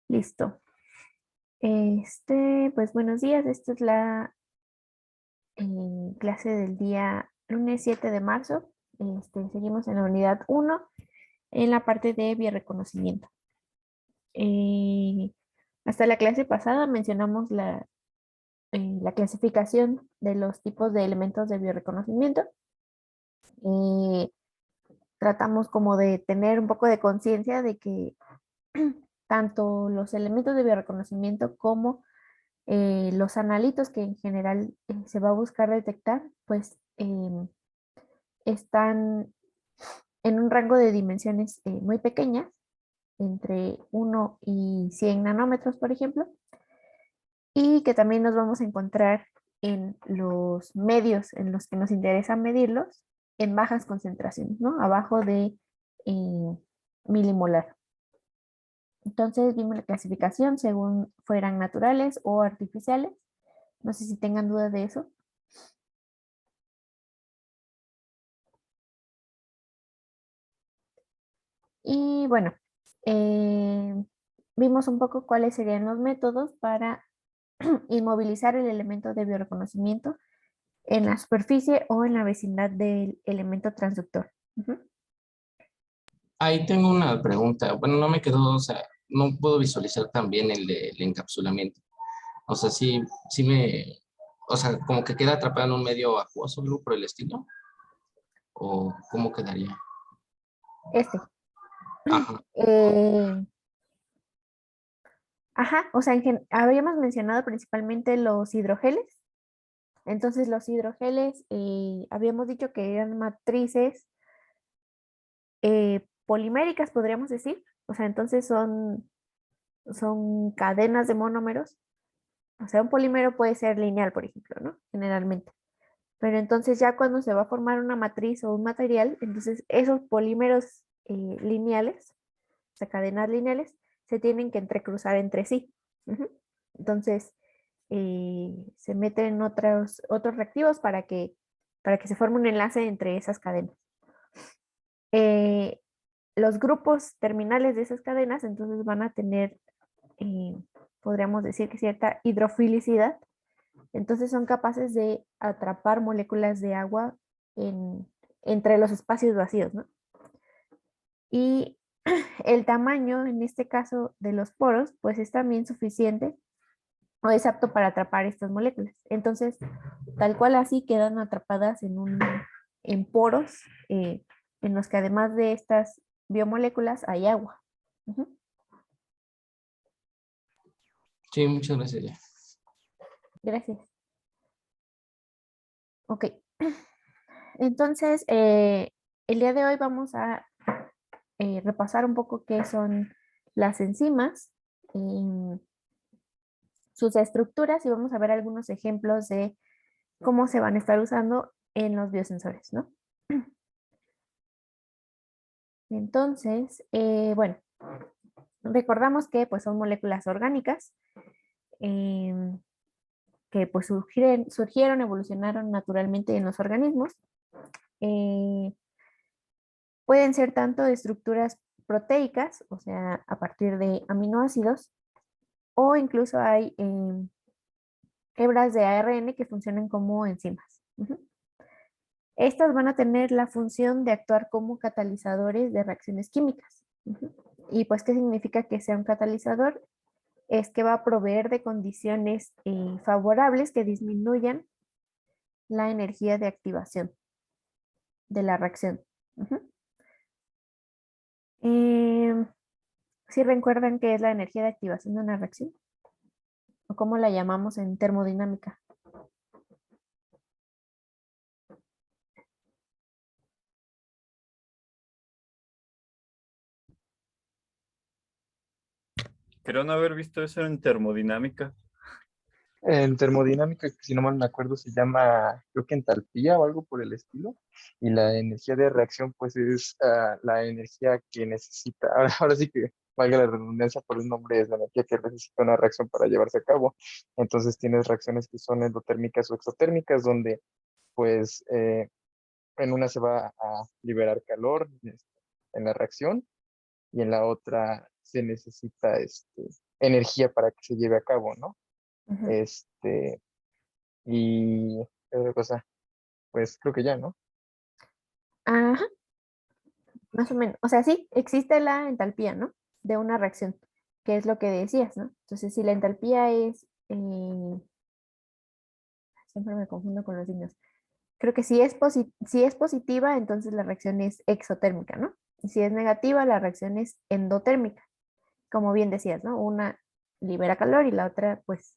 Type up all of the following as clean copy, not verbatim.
Listo. Pues buenos días. Esta es la clase del día lunes 7 de marzo. Seguimos en la unidad 1 en la parte de bioreconocimiento. Eh, Hasta la clase pasada mencionamos la clasificación de los tipos de elementos de bioreconocimiento. Eh, Tratamos como de tener un poco de conciencia de que tanto los elementos de bioreconocimiento como los analitos que en general se va a buscar detectar, pues están en un rango de dimensiones muy pequeñas, entre 1 y 100 nanómetros, por ejemplo, y que también nos vamos a encontrar en los medios en los que nos interesa medirlos en bajas concentraciones, ¿no? Abajo de milimolar. Entonces vimos la clasificación según fueran naturales o artificiales. No sé si tengan dudas de eso. Y bueno, eh, vimos un poco cuáles serían los métodos para inmovilizar el elemento de bioreconocimiento en la superficie o en la vecindad del elemento transductor. Ujú. Ahí tengo una pregunta. Bueno, no me quedó, o sea, no puedo visualizar también el encapsulamiento. O sea, o sea, como que queda atrapado en un medio acuoso, algo por el estilo. ¿O cómo quedaría? Este. Ajá. Eh, o sea, habíamos mencionado principalmente los hidrogeles. Entonces, los hidrogeles, habíamos dicho que eran matrices poliméricas, podríamos decir. O sea, entonces son cadenas de monómeros. O sea, un polímero puede ser lineal, por ejemplo, ¿no? Generalmente. Pero entonces ya cuando se va a formar una matriz o un material, entonces esos polímeros lineales, o sea, cadenas lineales, se tienen que entrecruzar entre sí. Ujú. Entonces, se meten otros reactivos para que se forme un enlace entre esas cadenas. Eh, los grupos terminales de esas cadenas entonces van a tener, eh, podríamos decir que cierta hidrofilicidad. Entonces son capaces de atrapar moléculas de agua entre los espacios vacíos, ¿no? Y el tamaño, en este caso, de los poros, pues es también suficiente o es apto para atrapar estas moléculas. Entonces, tal cual así quedan atrapadas en poros, en los que además de estas biomoléculas hay agua. Ujú. Sí, muchas gracias. Ya. Gracias. Ok. Entonces, el día de hoy vamos a repasar un poco qué son las enzimas, em, sus estructuras y vamos a ver algunos ejemplos de cómo se van a estar usando en los biosensores, ¿no? Entonces, bueno, recordamos que pues son moléculas orgánicas em, que pues surgieron, evolucionaron naturalmente en los organismos. Eh, Pueden ser tanto de estructuras proteicas, o sea, a partir de aminoácidos, o incluso hay hebras de ARN que funcionan como enzimas. Ujú. Estas van a tener la función de actuar como catalizadores de reacciones químicas. Ujú. Y pues, ¿qué significa que sea un catalizador? Es que va a proveer de condiciones favorables que disminuyan la energía de activación de la reacción. Ujú. ¿Sí recuerdan qué es la energía de activación de una reacción? ¿O cómo la llamamos en termodinámica? Creo no haber visto eso en termodinámica. En termodinámica, si no mal me acuerdo, se llama, creo que entalpía o algo por el estilo. Y la energía de reacción, pues es la energía que necesita. Ahora sí que valga la redundancia por el nombre, es la energía que necesita una reacción para llevarse a cabo. Entonces tienes reacciones que son endotérmicas o exotérmicas, donde pues en una se va a liberar calor en la reacción y en la otra se necesita energía para que se lleve a cabo, ¿no? Ujú. Y ¿qué otra cosa? Pues creo que ya, ¿no? Ajá, más o menos. O sea, sí, existe la entalpía, ¿no? De una reacción, que es lo que decías, ¿no? Entonces, si la entalpía es, siempre me confundo con los signos. Creo que si es positiva, entonces la reacción es exotérmica, ¿no? Y si es negativa, la reacción es endotérmica, como bien decías, ¿no? Una libera calor y la otra, pues,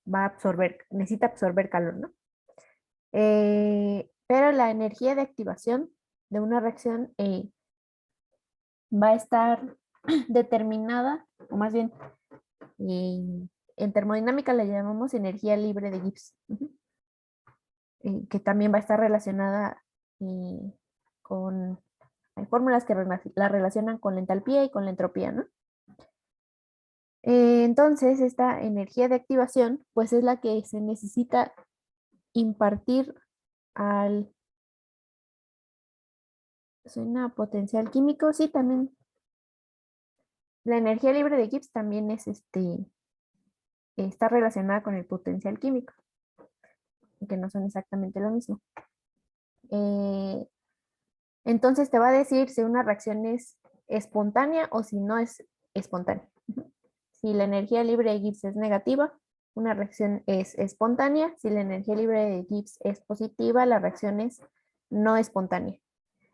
va a absorber, necesita absorber calor, ¿no? Pero la energía de activación de una reacción va a estar determinada, o más bien, en termodinámica la llamamos energía libre de Gibbs, que también va a estar relacionada con, hay fórmulas que la relacionan con la entalpía y con la entropía, ¿no? Entonces, esta energía de activación, pues es la que se necesita impartir al, suena potencial químico, sí, también. La energía libre de Gibbs también es está relacionada con el potencial químico, que no son exactamente lo mismo. Eh, entonces te va a decir si una reacción es espontánea o si no es espontánea. Si la energía libre de Gibbs es negativa, una reacción es espontánea. Si la energía libre de Gibbs es positiva, la reacción es no espontánea.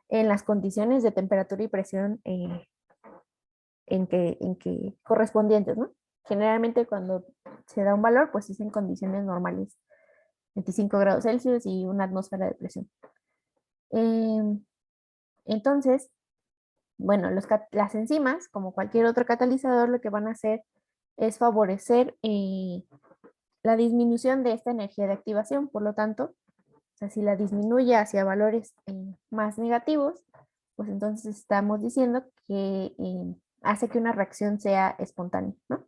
En las condiciones de temperatura y presión en que correspondientes, ¿no? Generalmente cuando se da un valor, pues es en condiciones normales, 25 grados Celsius y una atmósfera de presión. Entonces, bueno, las enzimas, como cualquier otro catalizador, lo que van a hacer es favorecer la disminución de esta energía de activación. Por lo tanto, o sea, si la disminuye hacia valores más negativos, pues entonces estamos diciendo que hace que una reacción sea espontánea, ¿no?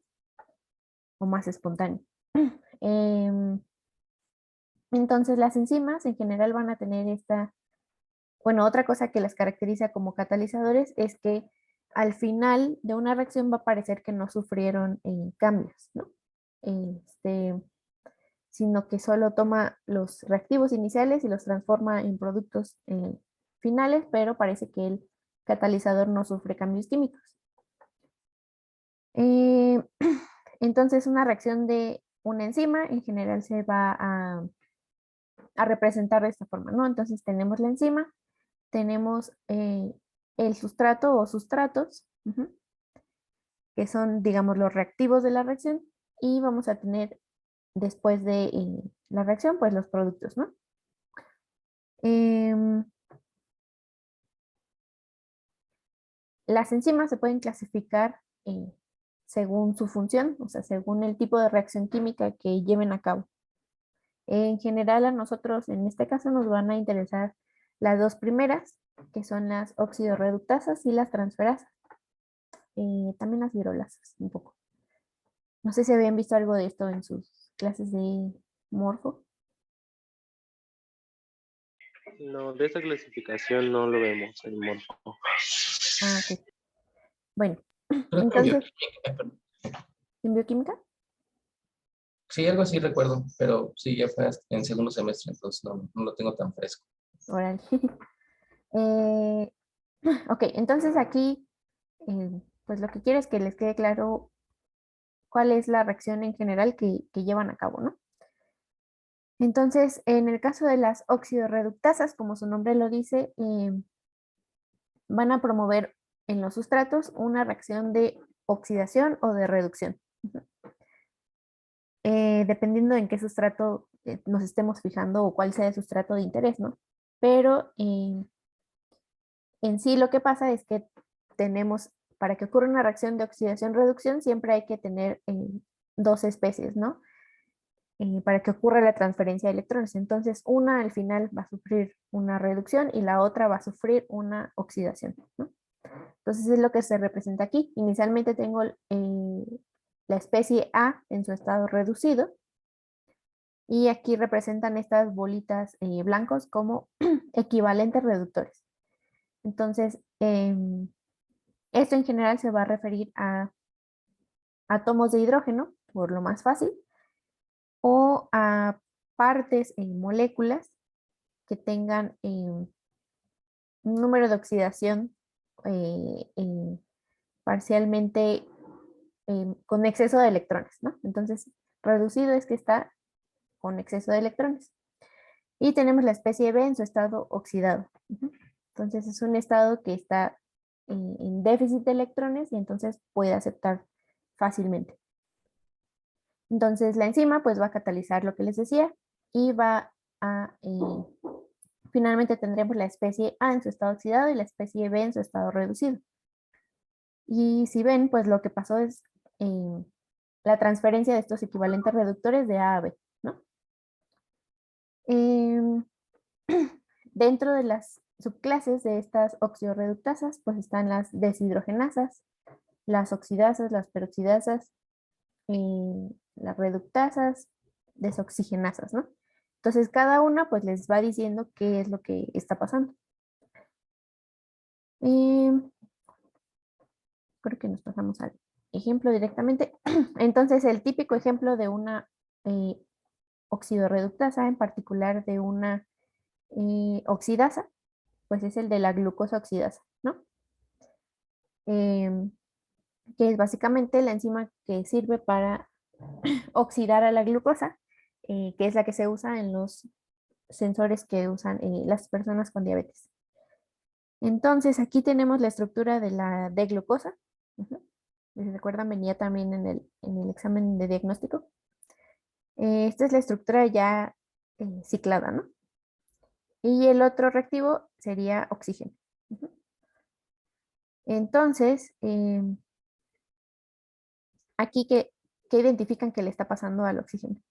O más espontánea. Entonces, las enzimas en general van a tener bueno, otra cosa que las caracteriza como catalizadores es que al final de una reacción va a parecer que no sufrieron cambios, ¿no? Este, sino que solo toma los reactivos iniciales y los transforma en productos finales, pero parece que el catalizador no sufre cambios químicos. Eh, entonces, una reacción de una enzima en general se va a representar de esta forma, ¿no? Entonces tenemos la enzima, tenemos el sustrato o sustratos, que son, digamos, los reactivos de la reacción, y vamos a tener después de la reacción, pues los productos, ¿no? Em, las enzimas se pueden clasificar según su función, o sea, según el tipo de reacción química que lleven a cabo. En general, a nosotros en este caso nos van a interesar las dos primeras, que son las oxidorreductasas y las transferasas. También las hidrolasas, un poco. No sé si habían visto algo de esto en sus clases de morfo. No, de esta clasificación no lo vemos en Morfo. Ah, ok. Bueno, Creo que en entonces, bioquímica, pero- ¿en bioquímica? sí, algo así recuerdo, pero sí, ya fue en segundo semestre, entonces no lo tengo tan fresco. Órale. Eh, ok, entonces aquí, pues lo que quiero es que les quede claro cuál es la reacción en general que llevan a cabo, ¿no? Entonces, en el caso de las oxidorreductasas, como su nombre lo dice, van a promover en los sustratos una reacción de oxidación o de reducción. Dependiendo en qué sustrato nos estemos fijando o cuál sea el sustrato de interés, ¿no? Pero en sí lo que pasa es que tenemos, para que ocurra una reacción de oxidación-reducción, siempre hay que tener dos especies, ¿no? Para que ocurra la transferencia de electrones. Entonces, una al final va a sufrir una reducción y la otra va a sufrir una oxidación, ¿no? Entonces, es lo que se representa aquí. Inicialmente tengo la especie A en su estado reducido y aquí representan estas bolitas blancos como equivalentes reductores. Entonces, esto en general se va a referir a átomos de hidrógeno, por lo más fácil, o a partes en moléculas que tengan un número de oxidación parcialmente con exceso de electrones, ¿no? Entonces, reducido es que está con exceso de electrones. Y tenemos la especie B en su estado oxidado. Entonces, es un estado que está en déficit de electrones y entonces puede aceptar fácilmente. Entonces, la enzima pues va a catalizar lo que les decía y va a, finalmente tendremos la especie A en su estado oxidado y la especie B en su estado reducido. Y si ven, pues lo que pasó es la transferencia de estos equivalentes reductores de A a B, ¿no? Dentro de las subclases de estas oxidorreductasas, pues están las deshidrogenasas, las oxidasas, las peroxidasas, las reductasas, desoxigenasas, ¿no? Entonces cada una pues les va diciendo qué es lo que está pasando. Creo que nos pasamos al ejemplo directamente. Entonces el típico ejemplo de una oxidorreductasa, en particular de una oxidasa, pues es el de la glucosa oxidasa, ¿no? Que es básicamente la enzima que sirve para oxidar a la glucosa, que es la que se usa en los sensores que usan las personas con diabetes. Entonces aquí tenemos la estructura de la D-glucosa. Si recuerdan, venía también en el examen de diagnóstico. Esta es la estructura ya ciclada, ¿no? Y el otro reactivo sería oxígeno. Entonces, aquí ¿qué identifican que le está pasando al oxígeno?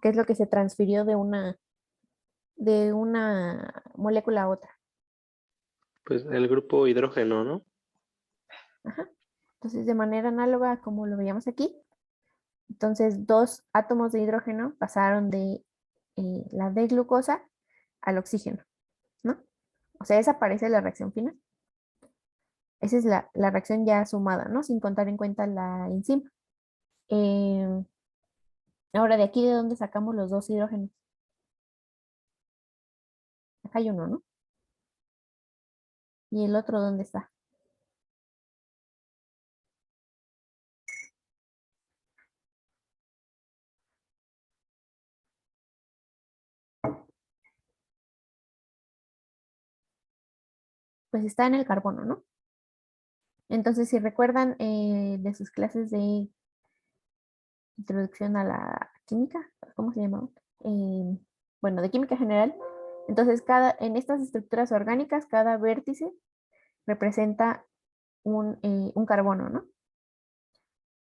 ¿Qué es lo que se transfirió de una molécula a otra? Pues el grupo hidrógeno, ¿no? Ajá. Entonces, de manera análoga a como lo veíamos aquí, entonces 2 átomos de hidrógeno pasaron de la D-glucosa al oxígeno, ¿no? O sea, esa parece la reacción final. Esa es la reacción ya sumada, ¿no? Sin contar en cuenta la enzima. Ahora, de aquí, ¿de dónde sacamos los 2 hidrógenos? Acá hay uno, ¿no? ¿Y el otro dónde está? Pues está en el carbono, ¿no? Entonces, si recuerdan de sus clases de introducción a la química, ¿cómo se llamaba? Bueno, de química general. Entonces, en estas estructuras orgánicas, cada vértice representa un carbono, ¿no?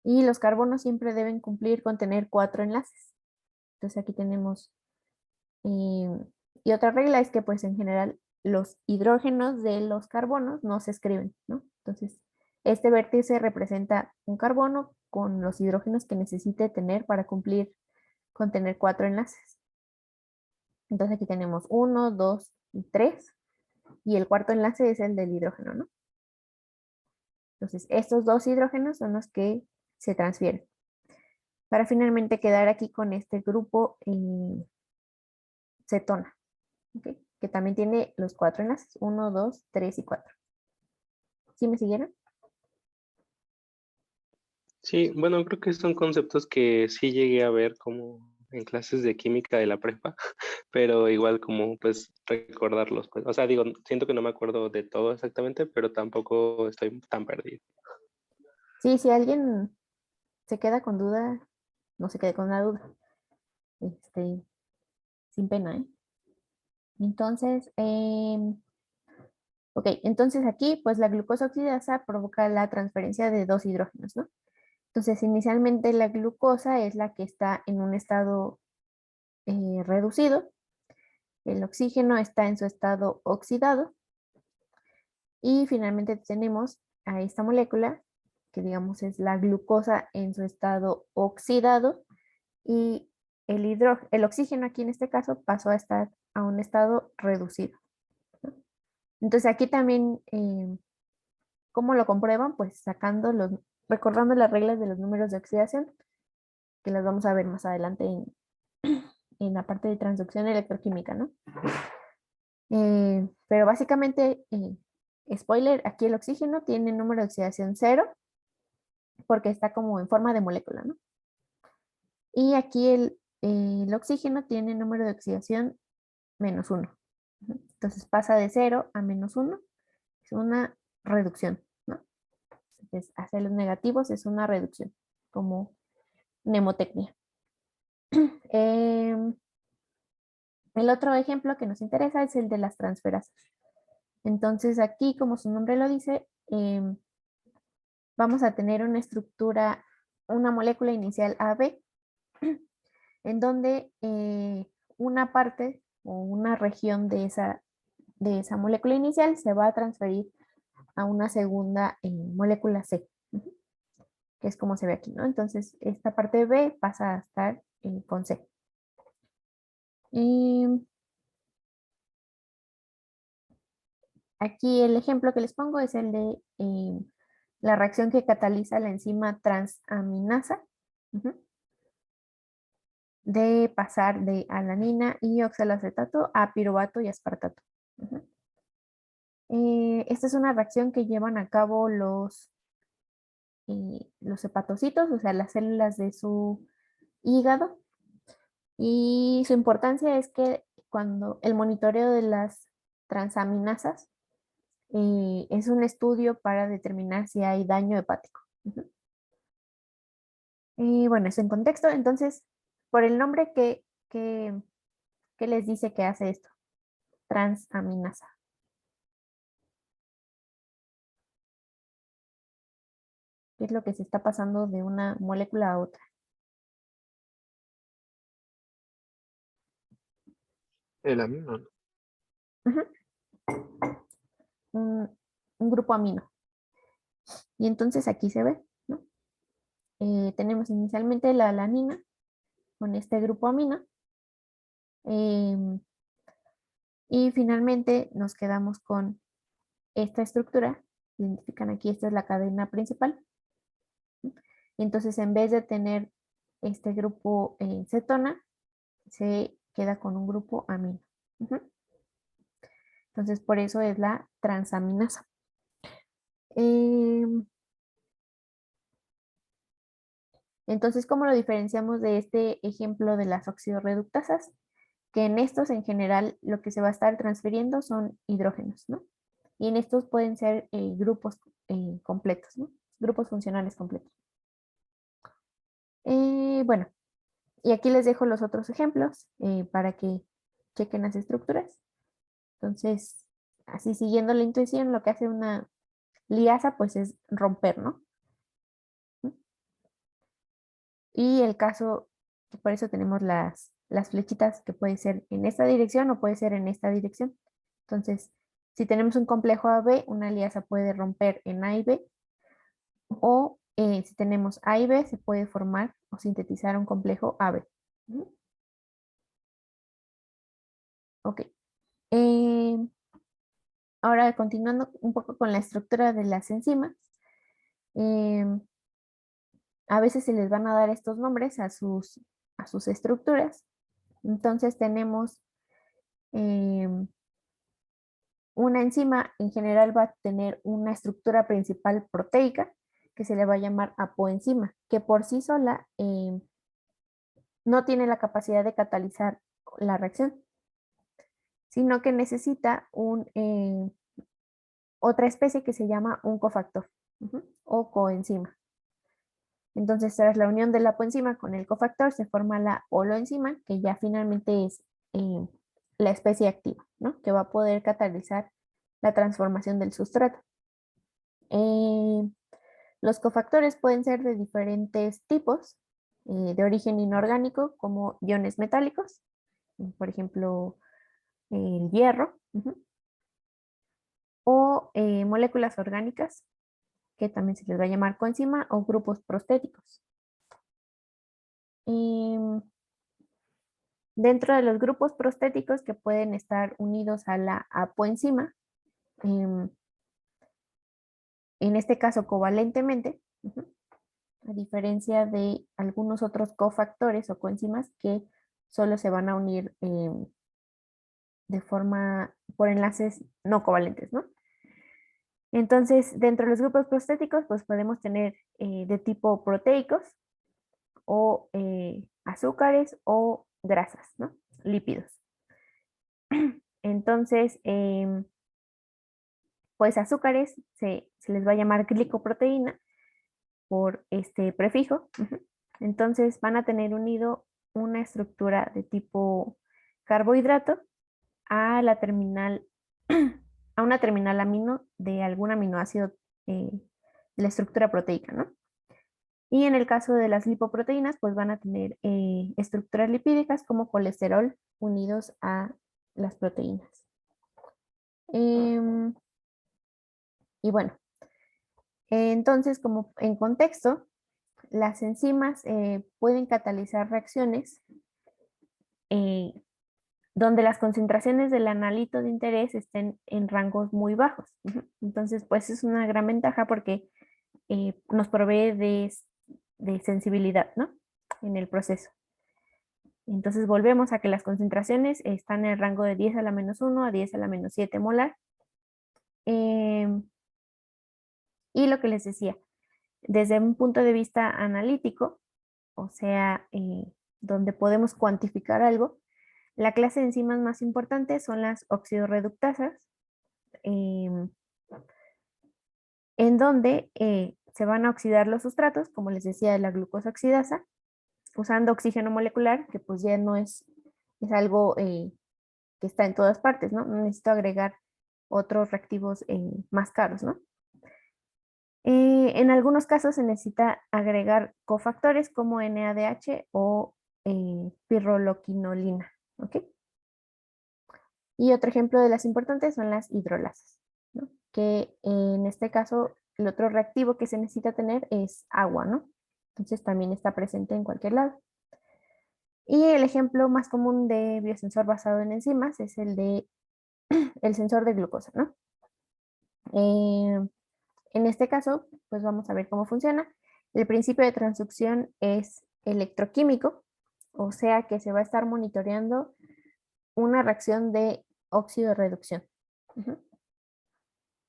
Y los carbonos siempre deben cumplir con tener 4 enlaces. Entonces, aquí tenemos, y otra regla es que, pues, en general, los hidrógenos de los carbonos no se escriben, ¿no? Entonces, este vértice representa un carbono con los hidrógenos que necesite tener para cumplir con tener 4 enlaces. Entonces aquí tenemos 1, 2 y 3. Y el cuarto enlace es el del hidrógeno, ¿no? Entonces estos 2 hidrógenos son los que se transfieren. Para finalmente quedar aquí con este grupo cetona, ¿okay? Que también tiene los 4 enlaces, 1, 2, 3 y 4. ¿Sí me siguieron? Sí, bueno, creo que son conceptos que sí llegué a ver como en clases de química de la prepa, pero igual como pues recordarlos, pues, o sea, digo, siento que no me acuerdo de todo exactamente, pero tampoco estoy tan perdido. Sí, si alguien se queda con duda, no se quede con la duda. Sin pena, ¿eh? Entonces, ok, entonces aquí pues la glucosa oxidasa provoca la transferencia de 2 hidrógenos, ¿no? Entonces inicialmente la glucosa es la que está en un estado reducido, el oxígeno está en su estado oxidado y finalmente tenemos a esta molécula que digamos es la glucosa en su estado oxidado y el oxígeno aquí en este caso pasó a estar a un estado reducido, ¿no? Entonces aquí también, ¿cómo lo comprueban? Pues recordando las reglas de los números de oxidación, que las vamos a ver más adelante en la parte de transducción electroquímica, ¿no? Pero básicamente, spoiler, aquí el oxígeno tiene número de oxidación 0 porque está como en forma de molécula, ¿no? Y aquí el oxígeno tiene número de oxidación -1. Entonces pasa de 0 a -1, es una reducción, ¿no? Entonces hacia los negativos es una reducción, como mnemotecnia. El otro ejemplo que nos interesa es el de las transferasas. Entonces aquí, como su nombre lo dice, vamos a tener una estructura, una molécula inicial AB, en donde una parte o una región de esa molécula inicial se va a transferir a una segunda molécula C, que es como se ve aquí, ¿no? Entonces, esta parte B pasa a estar con C. Aquí el ejemplo que les pongo es el de la reacción que cataliza la enzima transaminasa, de pasar de alanina y oxalacetato a piruvato y aspartato. Esta es una reacción que llevan a cabo los hepatocitos, o sea, las células de su hígado. Y su importancia es que cuando el monitoreo de las transaminasas es un estudio para determinar si hay daño hepático. Y bueno, eso en contexto. Entonces, por el nombre que les dice que hace esto, transaminasa. ¿Qué es lo que se está pasando de una molécula a otra? El amino, ¿no? Ujú. Un grupo amino. Y entonces aquí se ve, ¿no? Tenemos inicialmente la alanina con este grupo amino. Y finalmente nos quedamos con esta estructura. Identifican aquí, esta es la cadena principal. Y entonces en vez de tener este grupo cetona, se queda con un grupo amino. Entonces por eso es la transaminasa. Entonces, ¿cómo lo diferenciamos de este ejemplo de las oxidorreductasas? Que en estos en general lo que se va a estar transfiriendo son hidrógenos, ¿no? Y en estos pueden ser grupos completos, ¿no? Grupos funcionales completos. Bueno, y aquí les dejo los otros ejemplos para que chequen las estructuras. Entonces, así siguiendo la intuición, lo que hace una liasa pues es romper, ¿no? Y el caso, por eso tenemos las flechitas que puede ser en esta dirección o puede ser en esta dirección. Entonces, si tenemos un complejo AB, una liasa puede romper en A y B, o si tenemos A y B, se puede formar o sintetizar un complejo AB. Ok. Ahora, continuando un poco con la estructura de las enzimas, a veces se les van a dar estos nombres a sus estructuras. Entonces tenemos una enzima en general va a tener una estructura principal proteica que se le va a llamar apoenzima, que por sí sola no tiene la capacidad de catalizar la reacción, sino que necesita otra especie que se llama un cofactor o coenzima. Entonces, tras la unión de la apoenzima con el cofactor se forma la holoenzima, que ya finalmente es la especie activa, ¿no? Que va a poder catalizar la transformación del sustrato. Los cofactores pueden ser de diferentes tipos, de origen inorgánico, como iones metálicos, por ejemplo, el hierro, o moléculas orgánicas, que también se les va a llamar coenzima, o grupos prostéticos. Dentro de los grupos prostéticos que pueden estar unidos a la apoenzima, en este caso covalentemente, a diferencia de algunos otros cofactores o coenzimas que solo se van a unir de forma por enlaces no covalentes, ¿no? Entonces, dentro de los grupos prostéticos, pues podemos tener de tipo proteicos o azúcares o grasas, ¿no? Lípidos. Entonces, pues azúcares se les va a llamar glicoproteína por este prefijo. Entonces van a tener unido una estructura de tipo carbohidrato a la terminal, a una terminal amino de algún aminoácido de la estructura proteica, ¿no? Y en el caso de las lipoproteínas, pues van a tener estructuras lipídicas como colesterol unidos a las proteínas. Y bueno, entonces como en contexto, las enzimas pueden catalizar reacciones donde las concentraciones del analito de interés estén en rangos muy bajos. Entonces, pues es una gran ventaja porque nos provee de sensibilidad, ¿no? En el proceso. Entonces volvemos a que las concentraciones están en el rango de 10 a la menos 1 a 10 a la menos 7 molar. Y lo que les decía, desde un punto de vista analítico, o sea, donde podemos cuantificar algo, la clase de enzimas más importantes son las oxidorreductasas, en donde se van a oxidar los sustratos, como les decía, de la glucosa oxidasa, usando oxígeno molecular, que pues ya no es algo que está en todas partes, ¿no? No necesito agregar otros reactivos más caros, ¿no? En algunos casos se necesita agregar cofactores como NADH o pirroloquinolina, ¿ok? Y otro ejemplo de las importantes son las hidrolasas, ¿no? Que en este caso el otro reactivo que se necesita tener es agua, ¿no? Entonces también está presente en cualquier lado. Y el ejemplo más común de biosensor basado en enzimas es el de el sensor de glucosa, ¿no? En este caso, pues vamos a ver cómo funciona. El principio de transducción es electroquímico, o sea que se va a estar monitoreando una reacción de óxido reducción.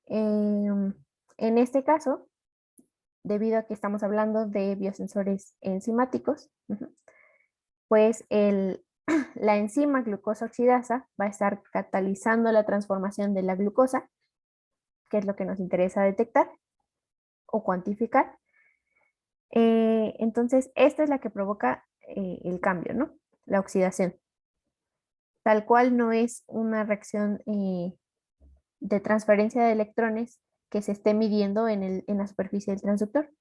En este caso, debido a que estamos hablando de biosensores enzimáticos, pues la enzima glucosa oxidasa va a estar catalizando la transformación de la glucosa, que es lo que nos interesa detectar o cuantificar. Entonces, esta es la que provoca el cambio, ¿no? La oxidación. Tal cual no es una reacción de transferencia de electrones que se esté midiendo en la superficie del transductor.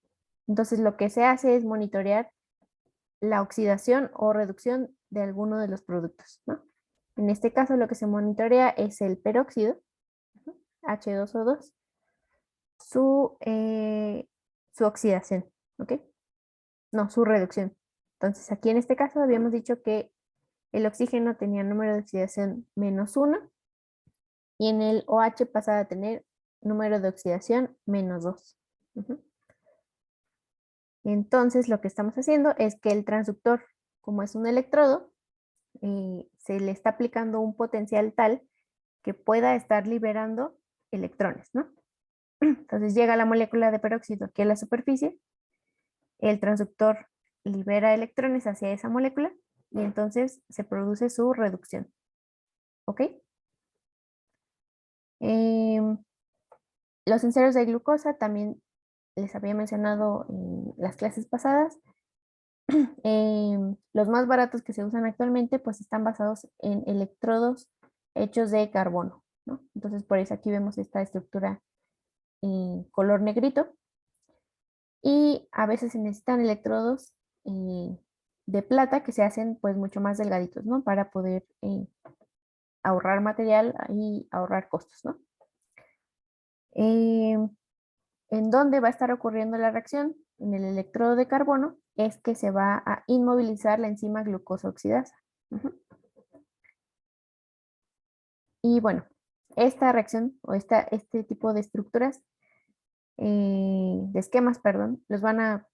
Entonces, lo que se hace es monitorear la oxidación o reducción de alguno de los productos, ¿no? En este caso, lo que se monitorea es el peróxido, H2O2, su oxidación, ¿ok? No, su reducción. Entonces, aquí en este caso habíamos dicho que el oxígeno tenía número de oxidación -1 y en el OH pasaba a tener número de oxidación -2. Entonces, lo que estamos haciendo es que el transductor, como es un electrodo, se le está aplicando un potencial tal que pueda estar liberando electrones, ¿no? Entonces llega la molécula de peróxido aquí a la superficie, el transductor libera electrones hacia esa molécula y entonces se produce su reducción. ¿Ok? Los senderos de glucosa también les había mencionado en las clases pasadas. Los más baratos que se usan actualmente pues están basados en electrodos hechos de carbono, ¿no? Entonces por eso aquí vemos esta estructura en color negrito. Y a veces se necesitan electrodos de plata que se hacen pues mucho más delgaditos, ¿no? Para poder ahorrar material y ahorrar costos, ¿no? ¿En dónde va a estar ocurriendo la reacción? En el electrodo de carbono es que se va a inmovilizar la enzima glucosa oxidasa. Y bueno, esta reacción o este tipo de estructuras, de esquemas, perdón, los van a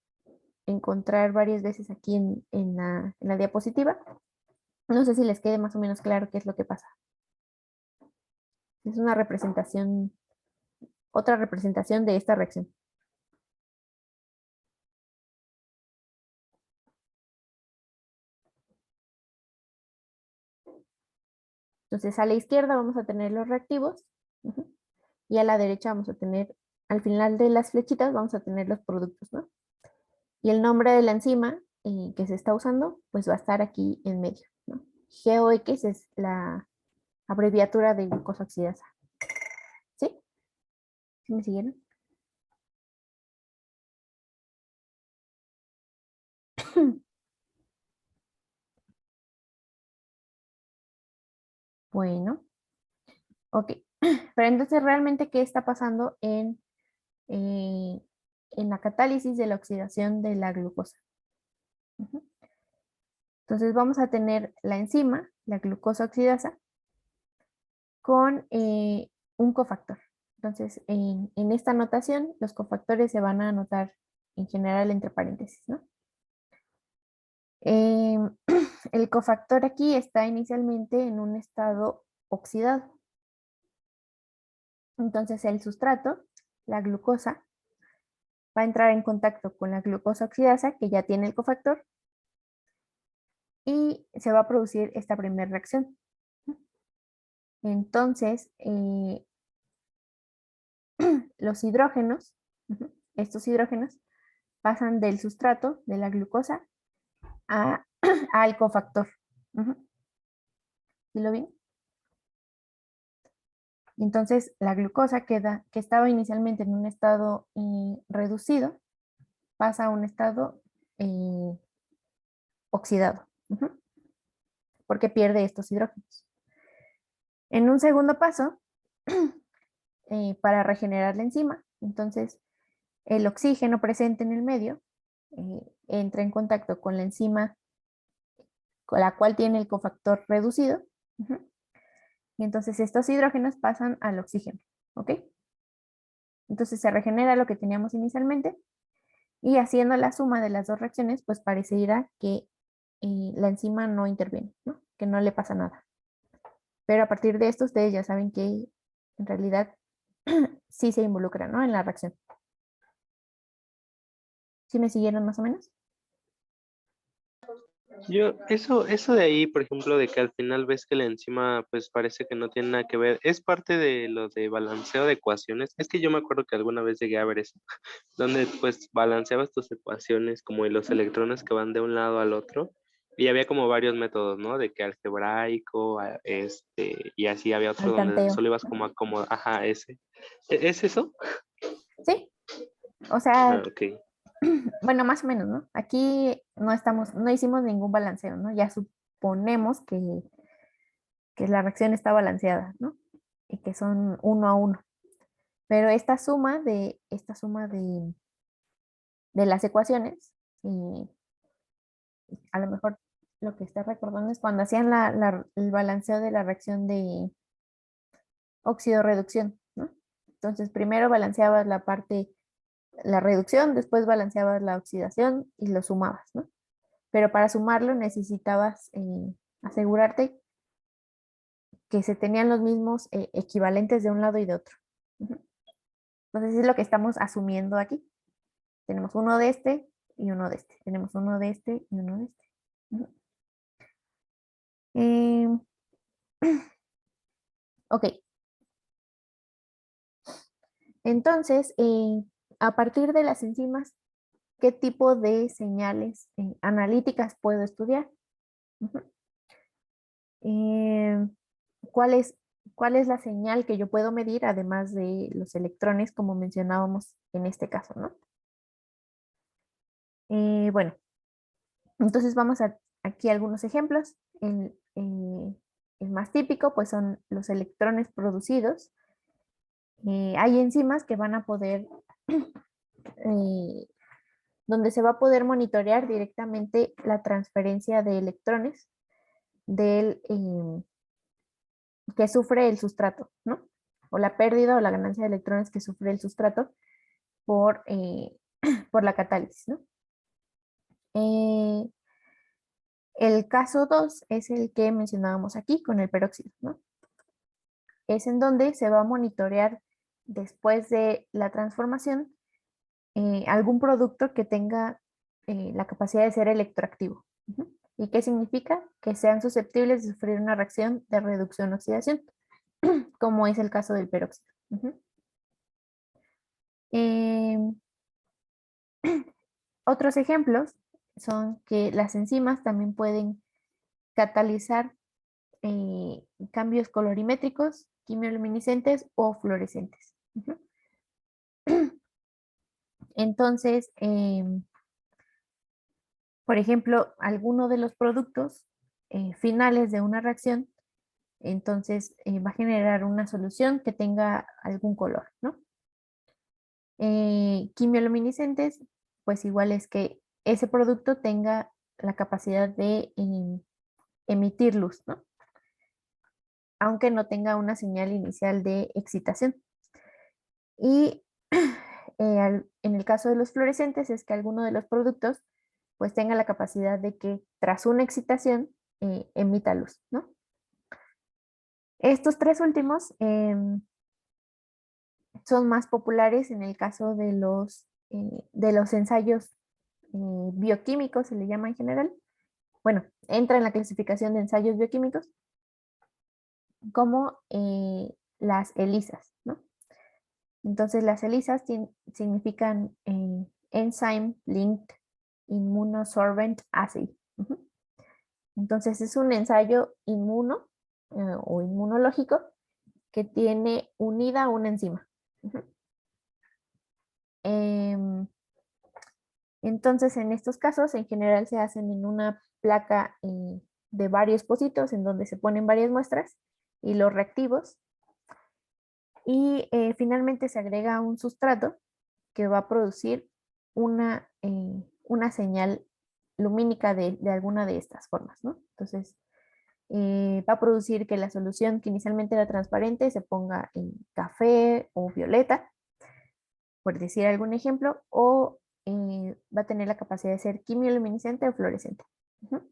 encontrar varias veces aquí en la diapositiva. No sé si les quede más o menos claro qué es lo que pasa. Es una representación, otra representación de esta reacción. Entonces a la izquierda vamos a tener los reactivos, ujú, y a la derecha vamos a tener, al final de las flechitas vamos a tener los productos, ¿no? Y el nombre de la enzima que se está usando, pues va a estar aquí en medio, ¿no? GOX es la abreviatura de glucosa oxidasa. ¿Sí? ¿Sí me siguieron? Bueno, ok. Pero entonces, ¿realmente qué está pasando en la catálisis de la oxidación de la glucosa? Ujú. Entonces vamos a tener la enzima, la glucosa oxidasa, con un cofactor. Entonces, en esta notación, los cofactores se van a anotar en general entre paréntesis, ¿no? El cofactor aquí está inicialmente en un estado oxidado. Entonces el sustrato, la glucosa, va a entrar en contacto con la glucosa oxidasa, que ya tiene el cofactor, y se va a producir esta primera reacción. Entonces, los hidrógenos, estos hidrógenos, pasan del sustrato de la glucosa al cofactor. ¿Sí lo ven? Entonces, la glucosa que estaba inicialmente en un estado reducido, pasa a un estado oxidado, porque pierde estos hidrógenos. En un segundo paso, para regenerar la enzima, entonces el oxígeno presente en el medio entra en contacto con la enzima con la cual tiene el cofactor reducido, y entonces estos hidrógenos pasan al oxígeno, ¿ok? Entonces se regenera lo que teníamos inicialmente, y haciendo la suma de las dos reacciones, pues pareciera que la enzima no interviene, ¿no? Que no le pasa nada. Pero a partir de esto, ustedes ya saben que en realidad sí se involucra, ¿no? En la reacción. ¿Sí me siguieron más o menos? Eso de ahí, por ejemplo, de que al final ves que la enzima pues parece que no tiene nada que ver, es parte de lo de balanceo de ecuaciones. Es que yo me acuerdo que alguna vez llegué a ver eso, donde pues balanceabas tus ecuaciones como de los electrones que van de un lado al otro, y había como varios métodos, ¿no? De que algebraico, y así había otro Al donde tanteo. solo ibas como a como, ajá, ese. ¿Es eso? Sí, o sea, Ah, ok. bueno, más o menos, ¿no? Aquí no hicimos ningún balanceo, ¿no? Ya suponemos que la reacción está balanceada, ¿no? Y que son 1 a 1. Pero esta suma de las ecuaciones, a lo mejor lo que está recordando es cuando hacían el balanceo de la reacción de óxido-reducción, ¿no? Entonces, primero balanceabas la reducción, después balanceabas la oxidación y lo sumabas, ¿no? Pero para sumarlo necesitabas asegurarte que se tenían los mismos equivalentes de un lado y de otro. Entonces es lo que estamos asumiendo aquí. Tenemos uno de este y uno de este. Tenemos uno de este y uno de este. Eh, ok, entonces, a partir de las enzimas, ¿qué tipo de señales analíticas puedo estudiar? Eh, ¿cuál es la señal que yo puedo medir además de los electrones, como mencionábamos en este caso, ¿no? Bueno, entonces vamos a aquí algunos ejemplos. El más típico, pues son los electrones producidos. Hay enzimas que van a poder, eh, donde se va a poder monitorear directamente la transferencia de electrones del, que sufre el sustrato, ¿no? O la pérdida o la ganancia de electrones que sufre el sustrato por, por la catálisis, ¿no? El caso 2 es el que mencionábamos aquí con el peróxido, ¿no? Es en donde se va a monitorear después de la transformación algún producto que tenga la capacidad de ser electroactivo. Ujú. ¿Y qué significa? Que sean susceptibles de sufrir una reacción de reducción-oxidación, como es el caso del peróxido. Ujú. Otros ejemplos son que las enzimas también pueden catalizar cambios colorimétricos, quimioluminiscentes o fluorescentes. Ujú. Entonces, por ejemplo, alguno de los productos finales de una reacción, entonces va a generar una solución que tenga algún color, ¿no? Quimioluminiscentes, pues igual es que ese producto tenga la capacidad de emitir luz, ¿no? Aunque no tenga una señal inicial de excitación. Y en el caso de los fluorescentes es que alguno de los productos pues tenga la capacidad de que tras una excitación emita luz, ¿no? Estos tres últimos son más populares en el caso de los ensayos bioquímicos, se le llama en general. Bueno, entra en la clasificación de ensayos bioquímicos como las ELISAs, ¿no? Entonces las ELISAs significan Enzyme Linked Immunosorbent Assay. Ujú. Entonces es un ensayo inmuno o inmunológico que tiene unida una enzima. Ujú. Entonces en estos casos en general se hacen en una placa de varios pocitos en donde se ponen varias muestras y los reactivos y finalmente se agrega un sustrato que va a producir una señal lumínica de alguna de estas formas, ¿no? Entonces, va a producir que la solución que inicialmente era transparente se ponga en café o violeta, por decir algún ejemplo, o va a tener la capacidad de ser quimioluminiscente o fluorescente. Ujú.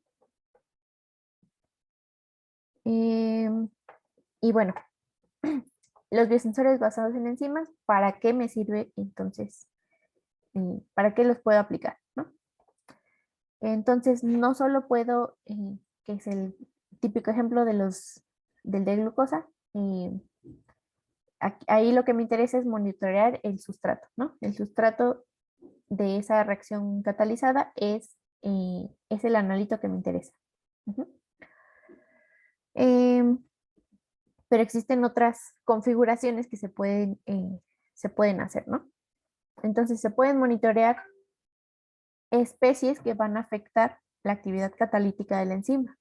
Y bueno, los biosensores basados en enzimas, ¿para qué me sirve entonces? ¿Para qué los puedo aplicar? ¿No? Entonces, no solo puedo, que es el típico ejemplo del de glucosa, ahí lo que me interesa es monitorear el sustrato, ¿no? El sustrato de esa reacción catalizada es el analito que me interesa. Ujú. Em, pero existen otras configuraciones que se pueden hacer, ¿no? Entonces se pueden monitorear especies que van a afectar la actividad catalítica de la enzima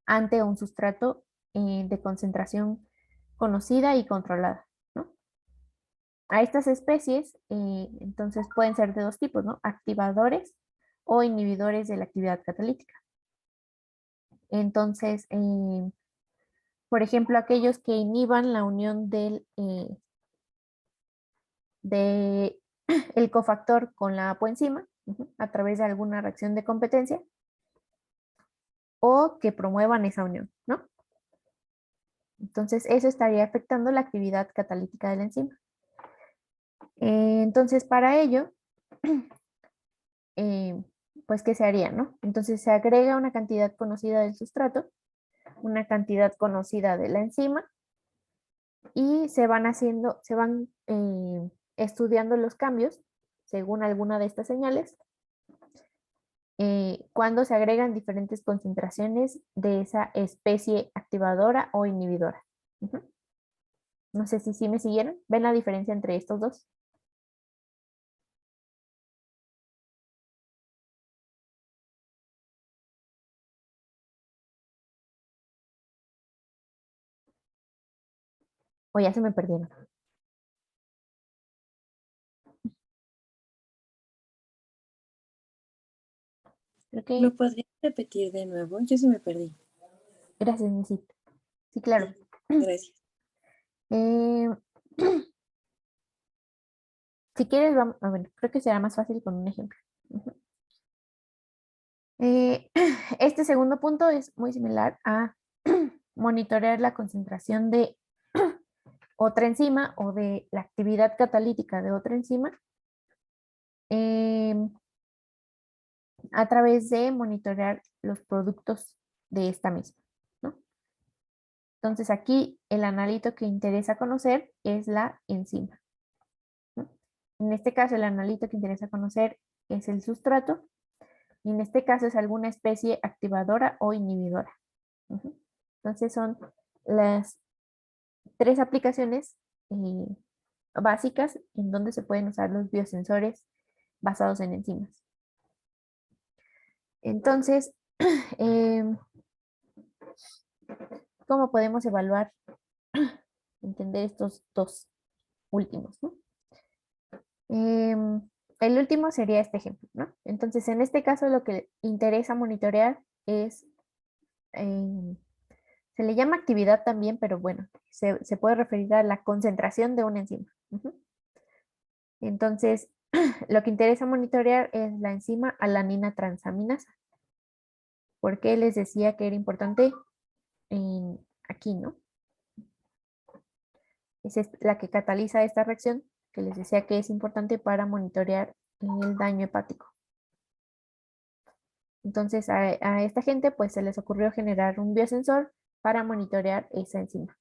ante un sustrato de concentración conocida y controlada, ¿no? A estas especies, entonces pueden ser de dos tipos, ¿no? Activadores o inhibidores de la actividad catalítica. Entonces, por ejemplo, aquellos que inhiban la unión de el cofactor con la apoenzima a través de alguna reacción de competencia o que promuevan esa unión, ¿no? Entonces, eso estaría afectando la actividad catalítica de la enzima. Entonces, para ello, pues, ¿qué se haría, no? Entonces, se agrega una cantidad conocida del sustrato, una cantidad conocida de la enzima y se van estudiando los cambios según alguna de estas señales cuando se agregan diferentes concentraciones de esa especie activadora o inhibidora. Ujú. No sé si sí me siguieron. ¿Ven la diferencia entre estos dos? O ya se me perdieron. Creo ¿Me que, podrías repetir de nuevo? Yo sí me perdí. gracias, Nisit. Sí, claro. Gracias. Eh, si quieres, vamos, bueno, creo que será más fácil con un ejemplo. Ujú. Este segundo punto es muy similar a monitorear la concentración de otra enzima o de la actividad catalítica de otra enzima a través de monitorear los productos de esta misma, ¿no? Entonces aquí el analito que interesa conocer es la enzima, ¿no? En este caso el analito que interesa conocer es el sustrato y en este caso es alguna especie activadora o inhibidora. Ujú. Entonces son las tres aplicaciones básicas en donde se pueden usar los biosensores basados en enzimas. Entonces, ¿cómo podemos evaluar, entender estos dos últimos, ¿no? El último sería este ejemplo, ¿no? Entonces, en este caso lo que interesa monitorear es, se le llama actividad también, pero bueno, se puede referir a la concentración de una enzima. Ujú. Entonces, lo que interesa monitorear es la enzima alanina transaminasa. ¿Por qué les decía que era importante aquí, no? Es la que cataliza esta reacción, que les decía que es importante para monitorear el daño hepático. Entonces, a esta gente pues se les ocurrió generar un biosensor para monitorear esa enzima.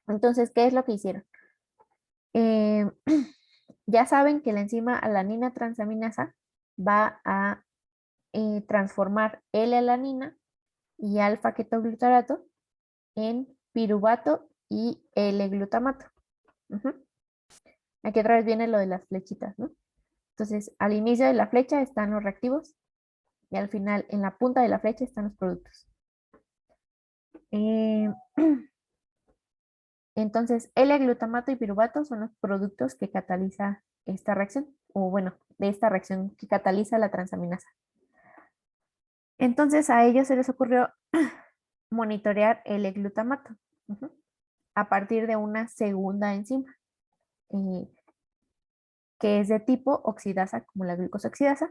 Entonces, ¿qué es lo que hicieron? Ya saben que la enzima alanina transaminasa va a transformar L-alanina y alfa-ketoglutarato en piruvato y L-glutamato. Aquí otra vez viene lo de las flechitas, ¿no? Entonces, al inicio de la flecha están los reactivos y al final, en la punta de la flecha, están los productos. Entonces, L-glutamato y piruvato son los productos que cataliza esta reacción, o bueno, de esta reacción que cataliza la transaminasa. Entonces, a ellos se les ocurrió monitorear el L-glutamato a partir de una segunda enzima, que es de tipo oxidasa, como la glucosa oxidasa,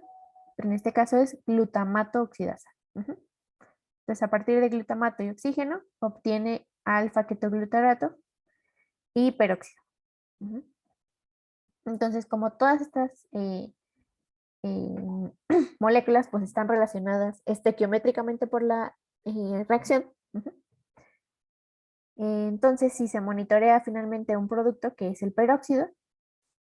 pero en este caso es glutamato oxidasa. Entonces, a partir de glutamato y oxígeno, obtiene alfa-ketoglutarato y peróxido. Entonces, como todas estas moléculas pues están relacionadas estequiométricamente por la reacción, entonces si se monitorea finalmente un producto que es el peróxido,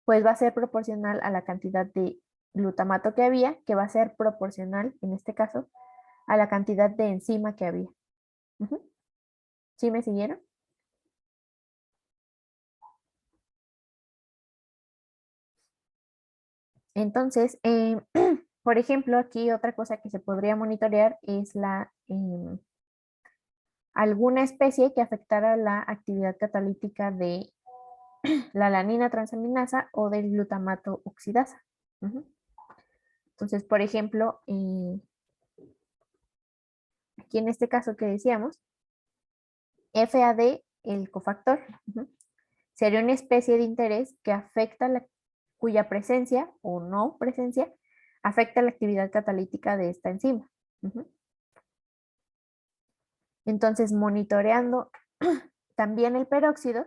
pues va a ser proporcional a la cantidad de glutamato que había, que va a ser proporcional, en este caso, a la cantidad de enzima que había. ¿Sí me siguieron? Entonces, por ejemplo, aquí otra cosa que se podría monitorear es alguna especie que afectara la actividad catalítica de la alanina transaminasa o del glutamato oxidasa. Entonces, por ejemplo, aquí en este caso que decíamos, FAD, el cofactor, sería una especie de interés que afecta cuya presencia o no presencia afecta la actividad catalítica de esta enzima. Entonces, monitoreando también el peróxido,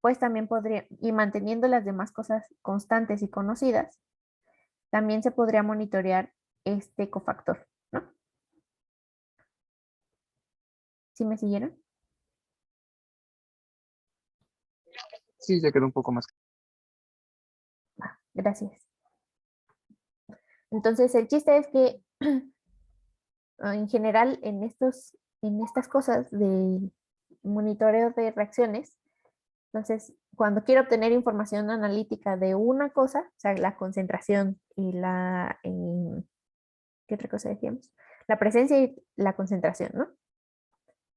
pues también podría, y manteniendo las demás cosas constantes y conocidas, también se podría monitorear este cofactor, ¿no? ¿Sí me siguieron? Sí, ya quedó un poco más. Gracias. Entonces, el chiste es que en general en estas cosas de monitoreo de reacciones, entonces cuando quiero obtener información analítica de una cosa, o sea, la concentración y ¿qué otra cosa decíamos? La presencia y la concentración, ¿no?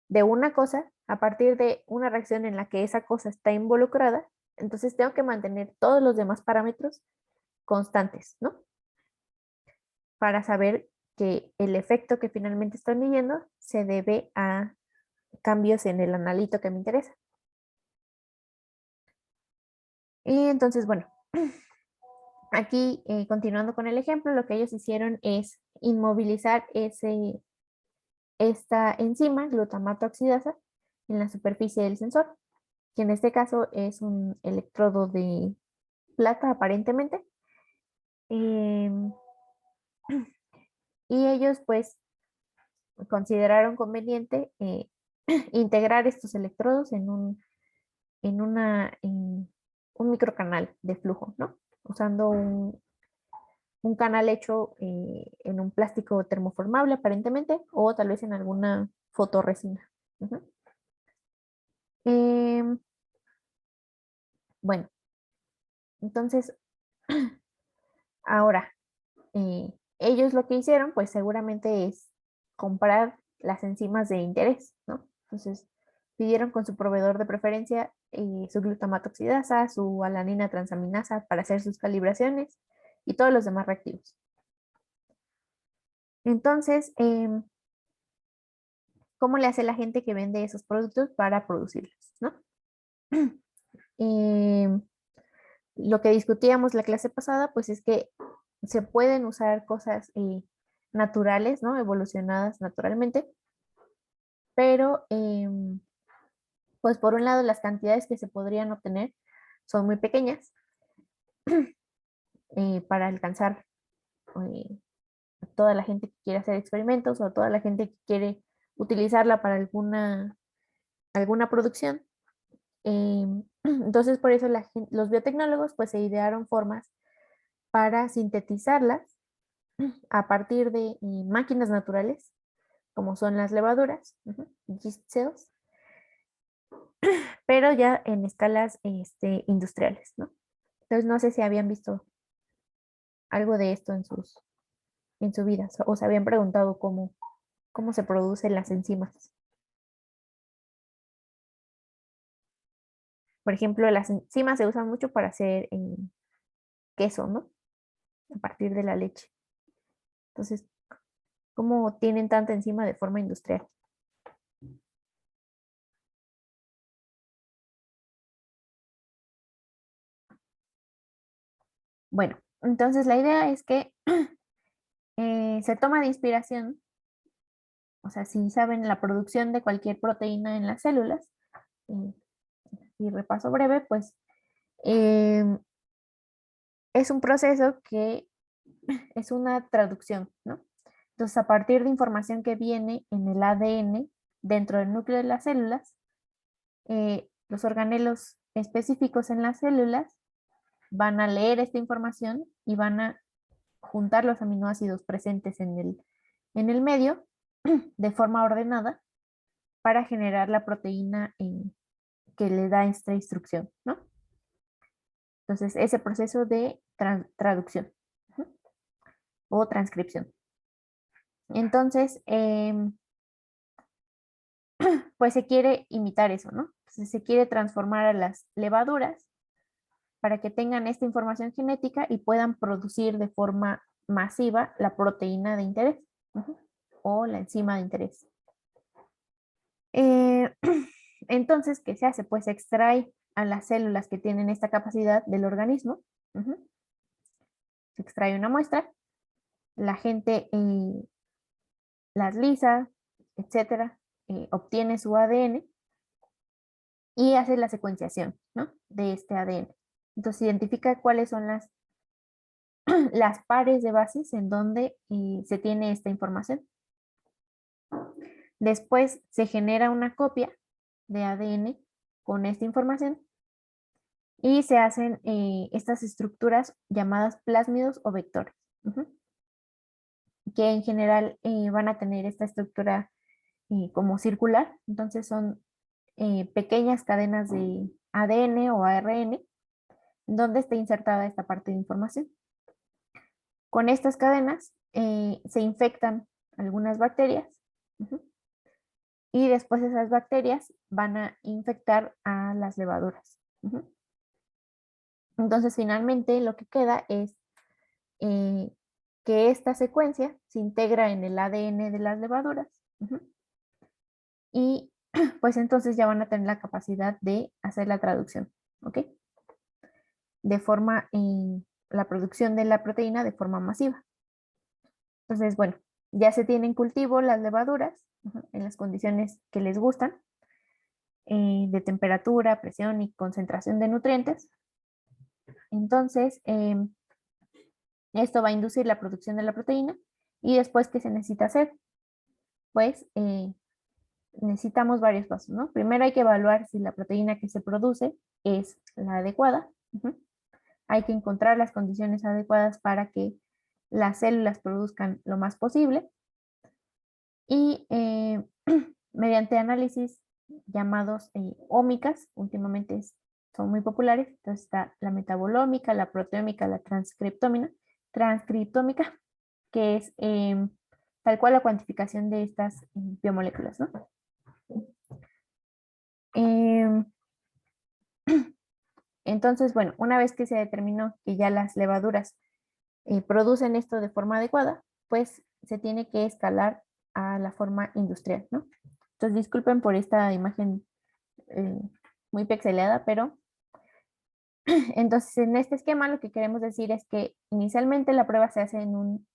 De una cosa, a partir de una reacción en la que esa cosa está involucrada, entonces tengo que mantener todos los demás parámetros constantes, ¿no? Para saber que el efecto que finalmente estoy midiendo se debe a cambios en el analito que me interesa. Y entonces, bueno, aquí continuando con el ejemplo, lo que ellos hicieron es inmovilizar esta enzima, glutamato oxidasa, en la superficie del sensor, que en este caso es un electrodo de plata aparentemente. Em, y ellos pues consideraron conveniente integrar estos electrodos en un microcanal de flujo, ¿no? Usando un canal hecho en un plástico termoformable aparentemente, o tal vez en alguna fotorresina. Ujú. Em, bueno, entonces, ahora, ellos lo que hicieron, pues seguramente es comprar las enzimas de interés, ¿no? Entonces, pidieron con su proveedor de preferencia su glutamato oxidasa, su alanina transaminasa para hacer sus calibraciones y todos los demás reactivos. Entonces, ¿cómo le hace la gente que vende esos productos para producirlos, ¿no? Lo que discutíamos la clase pasada, pues es que se pueden usar cosas naturales, ¿no? Evolucionadas naturalmente, pero pues por un lado las cantidades que se podrían obtener son muy pequeñas para alcanzar a toda la gente que quiere hacer experimentos o a toda la gente que quiere utilizarla para alguna producción. Entonces por eso los biotecnólogos pues se idearon formas para sintetizarlas a partir de máquinas naturales, como son las levaduras, yeast cells, pero ya en escalas industriales, ¿no? Entonces no sé si habían visto algo de esto en su vida o se habían preguntado cómo se producen las enzimas. Por ejemplo, las enzimas se usan mucho para hacer queso, ¿no? A partir de la leche. Entonces, ¿cómo tienen tanta enzima de forma industrial? Bueno, entonces la idea es que se toma de inspiración, o sea, si saben la producción de cualquier proteína en las células, y repaso breve, pues es un proceso que es una traducción, ¿no? Entonces, a partir de información que viene en el ADN dentro del núcleo de las células, los organelos específicos en las células van a leer esta información y van a juntar los aminoácidos presentes en el medio de forma ordenada para generar la proteína que le da esta instrucción, ¿no? Entonces, ese proceso de traducción o transcripción. Entonces, pues se quiere imitar eso, ¿no? Entonces, se quiere transformar a las levaduras para que tengan esta información genética y puedan producir de forma masiva la proteína de interés o la enzima de interés. Entonces, ¿qué se hace? Pues se extrae a las células que tienen esta capacidad del organismo. Se extrae una muestra, la gente las lisa, etcétera, obtiene su ADN y hace la secuenciación, ¿no? De este ADN. Entonces identifica cuáles son las pares de bases en donde se tiene esta información. Después se genera una copia de ADN con esta información y se hacen estas estructuras llamadas plásmidos o vectores, que en general van a tener esta estructura como circular. Entonces son pequeñas cadenas de ADN o ARN donde está insertada esta parte de información. Con estas cadenas se infectan algunas bacterias y después esas bacterias van a infectar a las levaduras. Entonces finalmente lo que queda es que esta secuencia se integra en el ADN de las levaduras y pues entonces ya van a tener la capacidad de hacer la traducción, ¿ok? De forma, la producción de la proteína de forma masiva. Entonces, bueno, ya se tienen en cultivo las levaduras en las condiciones que les gustan, de temperatura, presión y concentración de nutrientes. Entonces, esto va a inducir la producción de la proteína y después, ¿qué se necesita hacer? Pues necesitamos varios pasos, ¿no? Primero hay que evaluar si la proteína que se produce es la adecuada. Hay que encontrar las condiciones adecuadas para que las células produzcan lo más posible. Y mediante análisis llamados ómicas, últimamente son muy populares, entonces está la metabolómica, la proteómica, la transcriptómica, que es tal cual la cuantificación de estas biomoléculas, ¿no? Entonces, bueno, una vez que se determinó que ya las levaduras producen esto de forma adecuada, pues se tiene que escalar a la forma industrial, ¿no? Entonces, disculpen por esta imagen muy pixeleada, pero entonces en este esquema lo que queremos decir es que inicialmente la prueba se hace en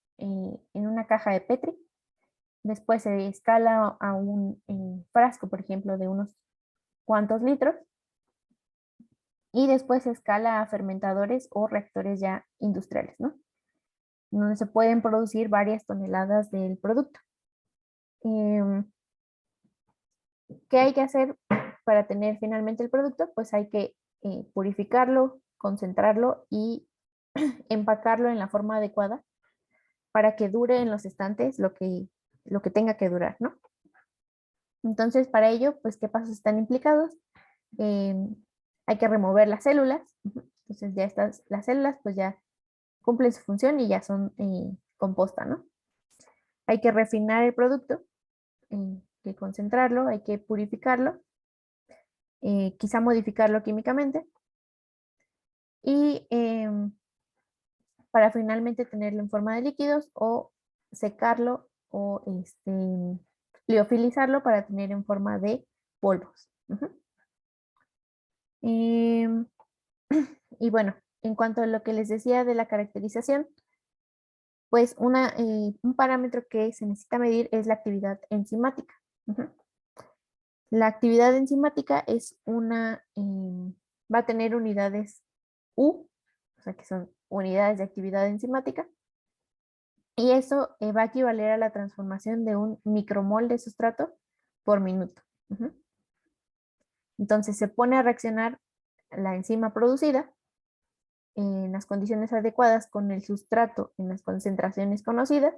una caja de Petri, después se escala a un frasco, por ejemplo, de unos cuantos litros, y después se escala a fermentadores o reactores ya industriales, ¿no? Donde se pueden producir varias toneladas del producto. ¿Qué hay que hacer para tener finalmente el producto? Pues hay que purificarlo, concentrarlo y empacarlo en la forma adecuada para que dure en los estantes lo que tenga que durar, ¿no? Entonces, para ello, pues, ¿qué pasos están implicados? Hay que remover las células. Entonces, ya las células, pues ya cumplen su función y ya son composta, ¿no? Hay que refinar el producto, hay que concentrarlo, hay que purificarlo, quizá modificarlo químicamente y para finalmente tenerlo en forma de líquidos o secarlo o liofilizarlo para tener en forma de polvos. Y bueno, en cuanto a lo que les decía de la caracterización, pues un parámetro que se necesita medir es la actividad enzimática. La actividad enzimática es va a tener unidades U, o sea que son unidades de actividad enzimática, y eso va a equivaler a la transformación de un micromol de sustrato por minuto. Entonces se pone a reaccionar la enzima producida en las condiciones adecuadas con el sustrato en las concentraciones conocidas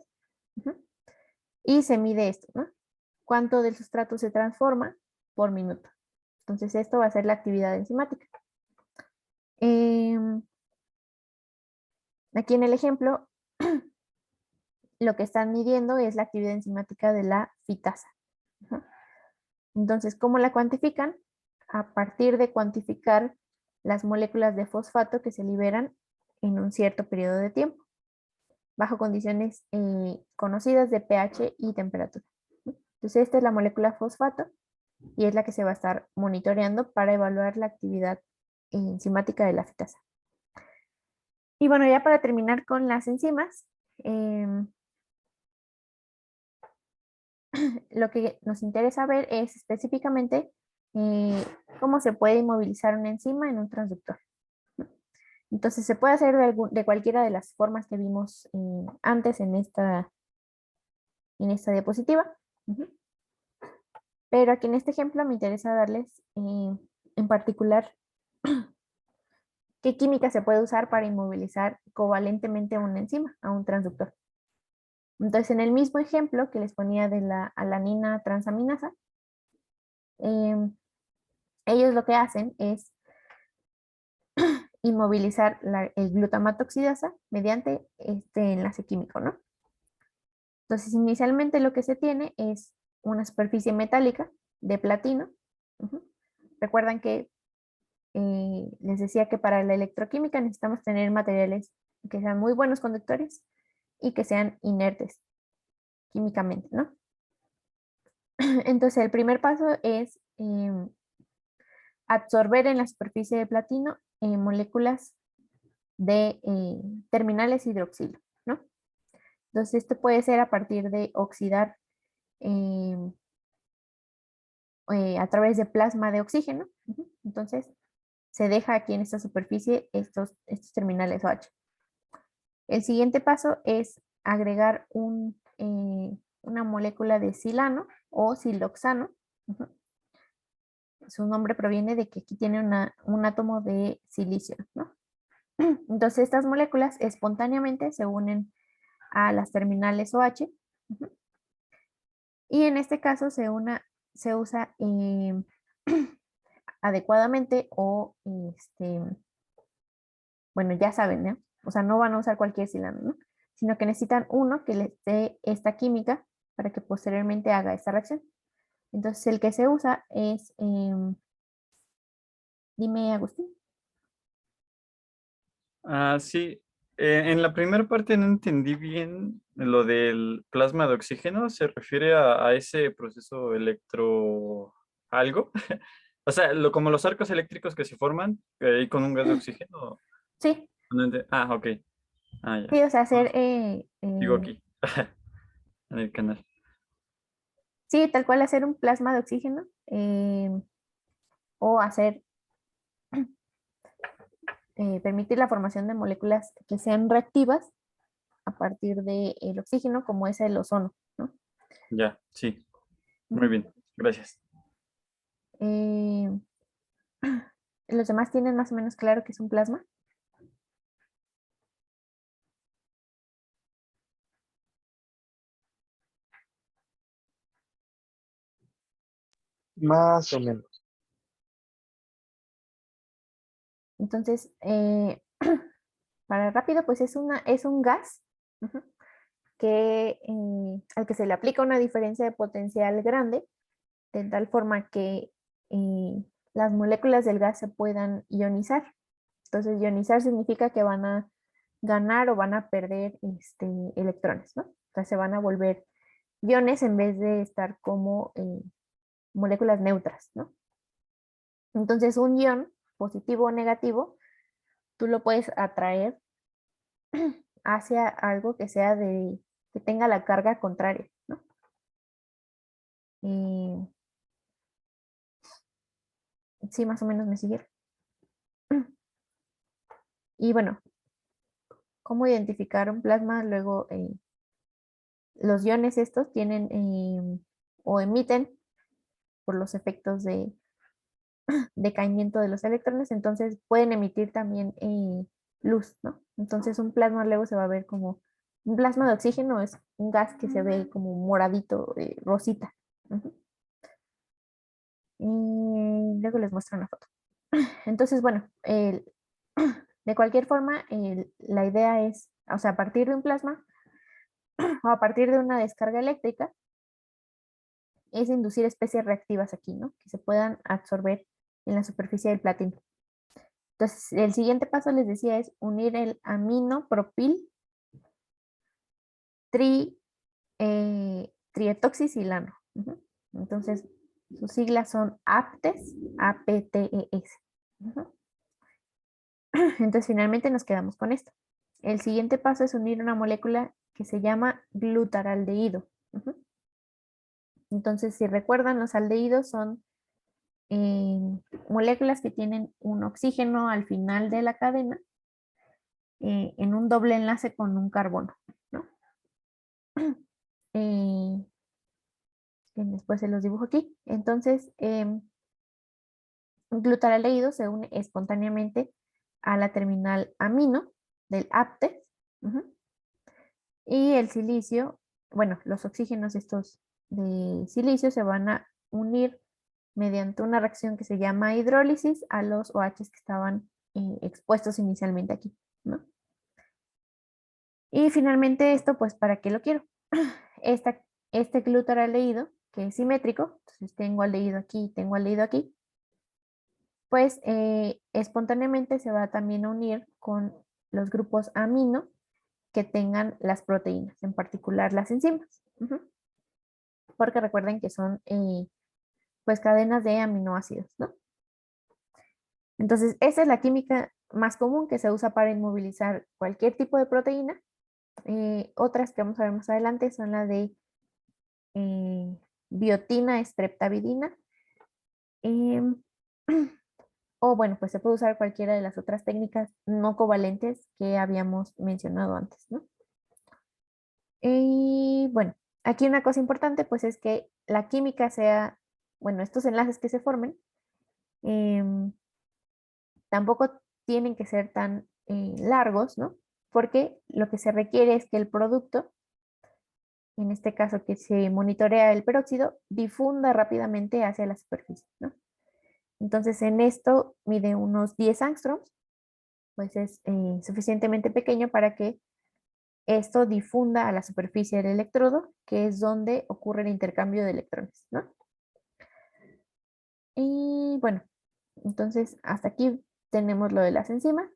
y se mide esto, ¿no? Cuánto del sustrato se transforma por minuto. Entonces esto va a ser la actividad enzimática. Aquí en el ejemplo, lo que están midiendo es la actividad enzimática de la fitasa. Entonces, ¿cómo la cuantifican? A partir de cuantificar las moléculas de fosfato que se liberan en un cierto periodo de tiempo, bajo condiciones conocidas de pH y temperatura. Entonces, esta es la molécula fosfato y es la que se va a estar monitoreando para evaluar la actividad enzimática de la fitasa. Y bueno, ya para terminar con las enzimas, lo que nos interesa ver es específicamente cómo se puede inmovilizar una enzima en un transductor. Entonces se puede hacer de cualquiera de las formas que vimos antes en esta diapositiva. Pero aquí en este ejemplo me interesa darles en particular qué química se puede usar para inmovilizar covalentemente una enzima, a un transductor. Entonces, en el mismo ejemplo que les ponía de la alanina transaminasa, ellos lo que hacen es inmovilizar el glutamato oxidasa mediante este enlace químico, ¿no? Entonces, inicialmente lo que se tiene es una superficie metálica de platino. Recuerdan que les decía que para la electroquímica necesitamos tener materiales que sean muy buenos conductores y que sean inertes químicamente, ¿no? Entonces, el primer paso es absorber en la superficie de platino moléculas de terminales hidroxilo, ¿no? Entonces, esto puede ser a partir de oxidar a través de plasma de oxígeno. Entonces, se deja aquí en esta superficie estos terminales OH. El siguiente paso es agregar una molécula de silano o siloxano. Su nombre proviene de que aquí tiene un átomo de silicio, ¿no? Entonces estas moléculas espontáneamente se unen a las terminales OH. Y en este caso se usa adecuadamente o, bueno, ya saben, ¿no? O sea, no van a usar cualquier silano, ¿no? Sino que necesitan uno que les dé esta química para que posteriormente haga esta reacción. Entonces el que se usa es, dime Agustín. Ah, sí. En la primera parte no entendí bien lo del plasma de oxígeno. ¿Se refiere a ese proceso electro algo? O sea, como los arcos eléctricos que se forman ahí con un gas de oxígeno. Sí, Ah, ok. Ah, ya. sí, o sea, hacer, Digo aquí, en el canal. sí, tal cual hacer un plasma de oxígeno o hacer, permitir la formación de moléculas que sean reactivas a partir del oxígeno, como es el ozono, ¿no? Ya, sí. Muy bien. Gracias. Eh, ¿Los demás tienen más o menos claro que es un plasma? Más o menos. Entonces, para rápido, pues es un gas ujú, al que se le aplica una diferencia de potencial grande, de tal forma que las moléculas del gas se puedan ionizar. Entonces, ionizar significa que van a ganar o van a perder electrones, ¿no? O sea, se van a volver iones en vez de estar como moléculas neutras, ¿no? Entonces, un ion, positivo o negativo, tú lo puedes atraer hacia algo que tenga la carga contraria, ¿no? Y sí, más o menos me siguieron. Y bueno, ¿cómo identificar un plasma? Luego, los iones estos tienen o emiten por los efectos de decaimiento de los electrones, entonces pueden emitir también luz, ¿no? Entonces un plasma luego se va a ver como, un plasma de oxígeno es un gas que se ve como moradito, rosita. Ujú. Y luego les muestro una foto. Entonces, bueno, de cualquier forma, la idea es, o sea, a partir de un plasma o a partir de una descarga eléctrica, es inducir especies reactivas aquí, ¿no? Que se puedan absorber en la superficie del platino. Entonces, el siguiente paso les decía es unir el amino propil trietoxisilano. Ujú. Entonces, sus siglas son APTES, APTES. Ujú. Entonces, finalmente nos quedamos con esto. El siguiente paso es unir una molécula que se llama glutaraldehído. Ujú. Entonces, si recuerdan, los aldehídos son moléculas que tienen un oxígeno al final de la cadena en un doble enlace con un carbono, ¿no? Eh, Después se los dibujo aquí. Entonces, un glutaraldehído se une espontáneamente a la terminal amino del apte. Ujú. Y el silicio, bueno, los oxígenos estos de silicio se van a unir mediante una reacción que se llama hidrólisis a los OH que estaban expuestos inicialmente aquí, ¿no? Y finalmente esto, pues, ¿para qué lo quiero? Este glutaraldehído, que es simétrico, entonces tengo aldehído aquí, tengo aldehído aquí, pues espontáneamente se va también a unir con los grupos amino que tengan las proteínas, en particular las enzimas. Ujú. porque recuerden que son pues cadenas de aminoácidos, ¿no? Entonces, esa es la química más común que se usa para inmovilizar cualquier tipo de proteína. Otras que vamos a ver más adelante son la de biotina streptavidina. em, o bueno, pues se puede usar cualquiera de las otras técnicas no covalentes que habíamos mencionado antes, ¿no? Y bueno, aquí una cosa importante pues es que la química sea, bueno, estos enlaces que se formen, em, tampoco tienen que ser tan largos, ¿no? Porque lo que se requiere es que el producto, en este caso que se monitorea el peróxido, difunda rápidamente hacia la superficie, ¿no? Entonces en esto mide unos 10 angstroms, pues es suficientemente pequeño para que esto difunda a la superficie del electrodo, que es donde ocurre el intercambio de electrones, ¿no? Y bueno, entonces hasta aquí tenemos lo de las enzimas.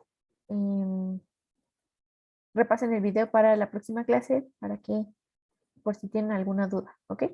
Repasen el video para la próxima clase para que, por si tienen alguna duda, ¿ok?